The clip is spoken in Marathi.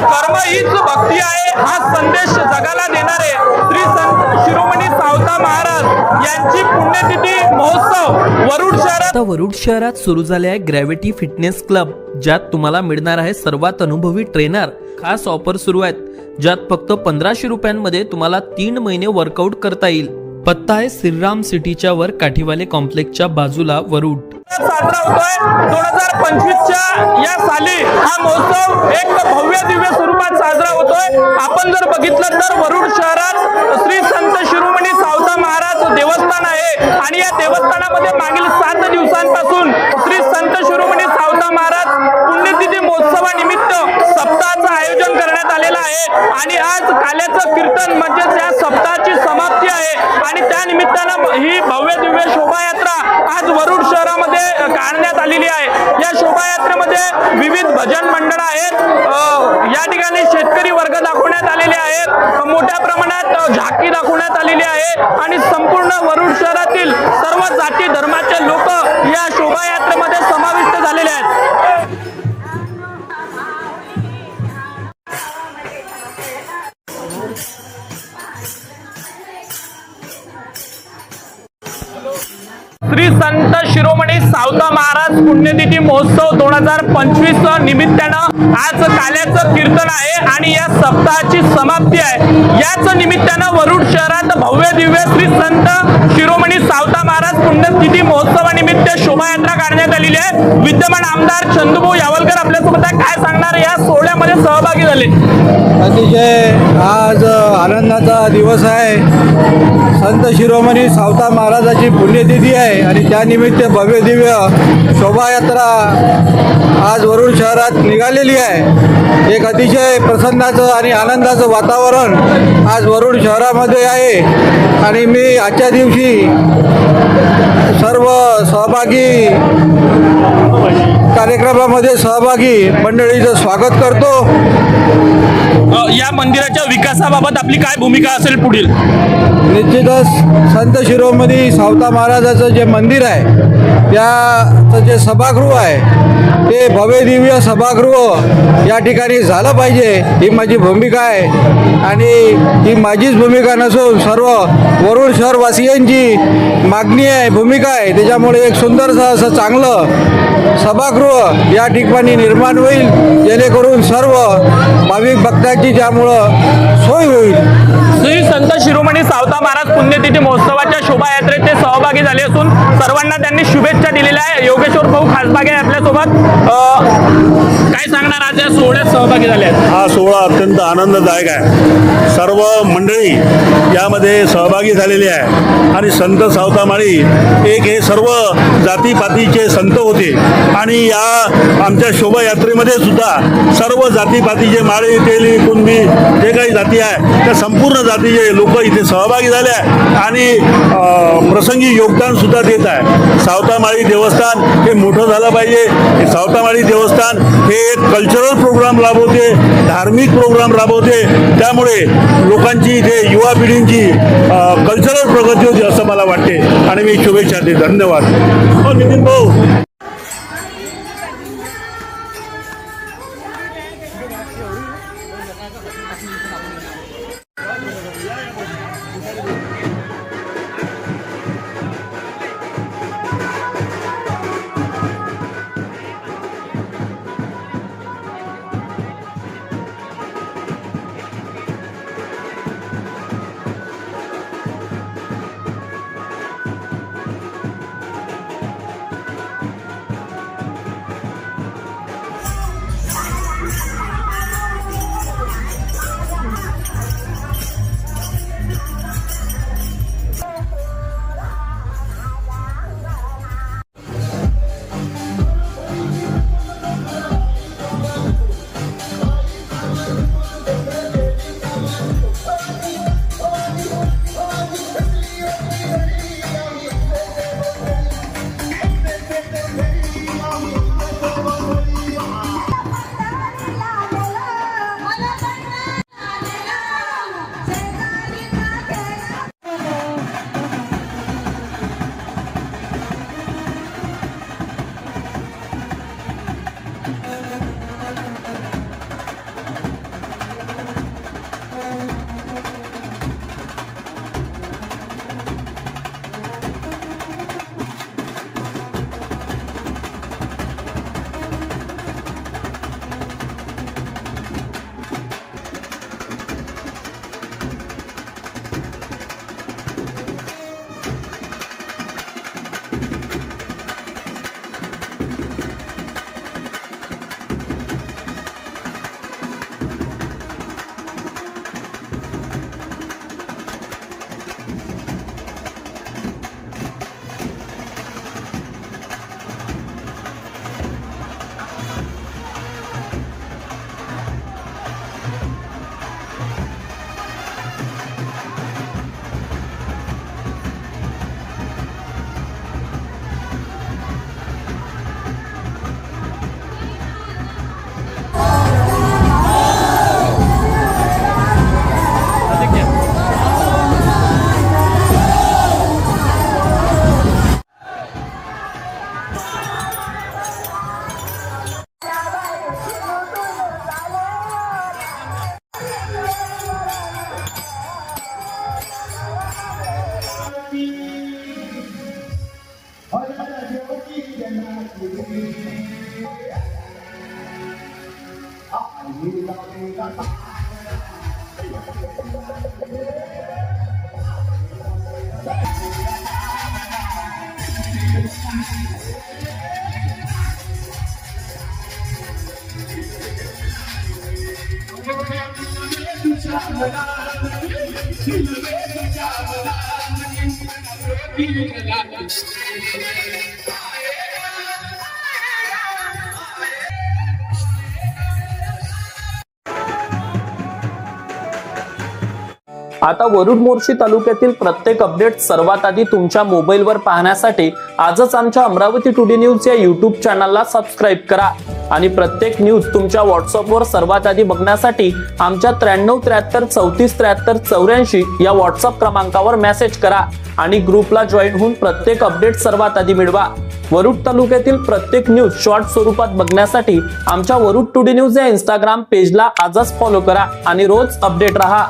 कर्म हीच भक्ती आहे हा संदेश जगाला देणारे श्री संत शिरोमणी सावता महाराज यांची पुण्यतिथी महोत्सव वरुड शहरात आता वरुड शहरात सुरू झाले आहे ग्रॅव्हिटी फिटनेस क्लब, ज्यात तुम्हाला मिळणार आहे सर्वात अनुभवी ट्रेनर. खास ऑफर सुरू आहेत, ज्यात फक्त 1500 रुपयांमध्ये तुम्हाला 3 महिने वर्कआउट करता येईल. पत्ता आहे श्रीराम सिटीच्या वर काठीवाले कॉम्प्लेक्सच्या बाजूला वरुड. साजरा होतोय 2025च्या या साली हा महोत्सव एक भव्य दिव्य स्वरूपात साजरा होतोय. आपण जर बघितलं तर वरुड शहरात श्री संत शिरोमणी सावता महाराज देवस्थान आहे आणि या देवस्थानामध्ये मागील 7 दिवसांपासून श्री संत शिरोमणी सावता महाराज पुण्यतिथी महोत्सवानिमित्त सप्ताहाचं आयोजन करण्यात आलेलं आहे आणि आज काल्याचं कीर्तन म्हणजेच या सप्ताहाची समाप्ती आहे आणि त्या निमित्तानं ही भव्य दिव्य शोभायात्रा आज वरुड शहरामध्ये काढण्यात आलेली आहे. या शोभायात्रेमध्ये विविध भजन मंडळ आहेत, या ठिकाणी शेतकरी वर्ग दाखवण्यात आलेले आहेत, मोठ्या प्रमाणात झाकी दाखवण्यात आलेली आहे आणि संपूर्ण वरुड शहरातील सर्व जाती धर्माचे लोक या शोभायात्रेमध्ये समाविष्ट झालेले आहेत. श्री संत शिरोमणी सावता महाराज पुण्यतिथी महोत्सव 2025 निमित्तानं आज काल्याचं कीर्तन आहे आणि या सप्ताहाची समाप्ती आहे. याच निमित्तानं वरुड शहरात भव्य दिव्य श्री संत शिरोमणी सावता महाराज पुण्यतिथी महोत्सवानिमित्त शोभायात्रा काढण्यात आलेली आहे. विद्यमान आमदार चंदूभाऊ यावलकर आपल्यासोबत आहे. काय सांगणार या सोहळ्यामध्ये सहभागी झाले? अतिशय आज आनंदाचा दिवस आहे. संत शिरोमणी सावता महाराजाची पुण्यतिथी आहे आणि त्यानिमित्त भव्य दिव्य शोभायात्रा आज वरुड शहरात निघालेली आहे. एक अतिशय प्रसन्नाचं आणि आनंदाचं वातावरण आज वरुड शहरामध्ये आहे आणि मी आजच्या दिवशी सर्व सहभागी कार्यक्रमामध्ये सहभागी मंडळीचं स्वागत करतो. या मंदिराच्या विकासाबाबत आपली काय भूमिका असेल पुढील? निश्चितच संत शिरोमणी सावता महाराजाचं जे मंदिर आहे त्याचं जे सभागृह आहे ते भव्य दिव्य सभागृह या ठिकाणी झालं पाहिजे ही माझी भूमिका आहे आणि ही माझीच भूमिका नसून सर्व वरुड शहरवासियांची मागणी आहे, भूमिका आहे. त्याच्यामुळे एक सुंदरसं असं चांगलं सभागृह या ठिकाणी निर्माण होईल जेणेकरून सर्व भाविक भक्तांची त्यामुळं सोय होईल. श्री संत शिरोमणी सावता महाराज पुण्यतिथी महोत्सवाच्या शोभायात्रेत ते सहभागी झाले असून सर्वांना त्यांनी शुभेच्छा दिलेल्या आहे. योगेश्वर भाऊ खासबागे आपल्यासोबत, काय सांगणार आज या सोहळ्यात सहभागी झाले आहेत? हा सोहळा अत्यंत आनंददायक आहे. सर्व मंडळी यामध्ये सहभागी झालेली आहे आणि संत सावता माळी एक हे सर्व जातीपातीचे संत होते आणि या आमच्या शोभायात्रेमध्ये सुद्धा सर्व जातीपातीचे माळी, तेली, कुणबी जे काही जाती आहे त्या संपूर्ण जातीचे लोक इथे सहभागी झाले आहे आणि प्रसंगी योगदान सुद्धा देत आहे. सावतामाळी देवस्थान हे मोठं झालं पाहिजे. सावतामाळी देवस्थान हे एक कल्चरल प्रोग्राम राबवते, धार्मिक प्रोग्राम राबवते. त्यामुळे लोकांची इथे युवा पिढींची कल्चरल प्रगती होती असं मला वाटते आणि मी शुभेच्छा देतो. धन्यवाद. हो नितीन भाऊ. आता वरुड मोर्शी तालुक्यातील प्रत्येक अपडेट सर्वात आधी तुमच्या मोबाईलवर पाहण्यासाठी आजच आमच्या अमरावती टुडे न्यूज या युट्यूब चॅनलला सबस्क्राईब करा आणि प्रत्येक न्यूज तुमच्या व्हॉट्सअपवर सर्वात आधी बघण्यासाठी आमच्या 9373343384 या व्हॉट्सअप क्रमांकावर मेसेज करा आणि ग्रुपला जॉईन होऊन प्रत्येक अपडेट सर्वात आधी मिळवा। वरुड तालुक्यातील प्रत्येक न्यूज शॉर्ट स्वरूपात बघण्यासाठी आमच्या वरुड टुडे न्यूज या इंस्टाग्राम पेजला आजच फॉलो करा आणि रोज अपडेट रहा।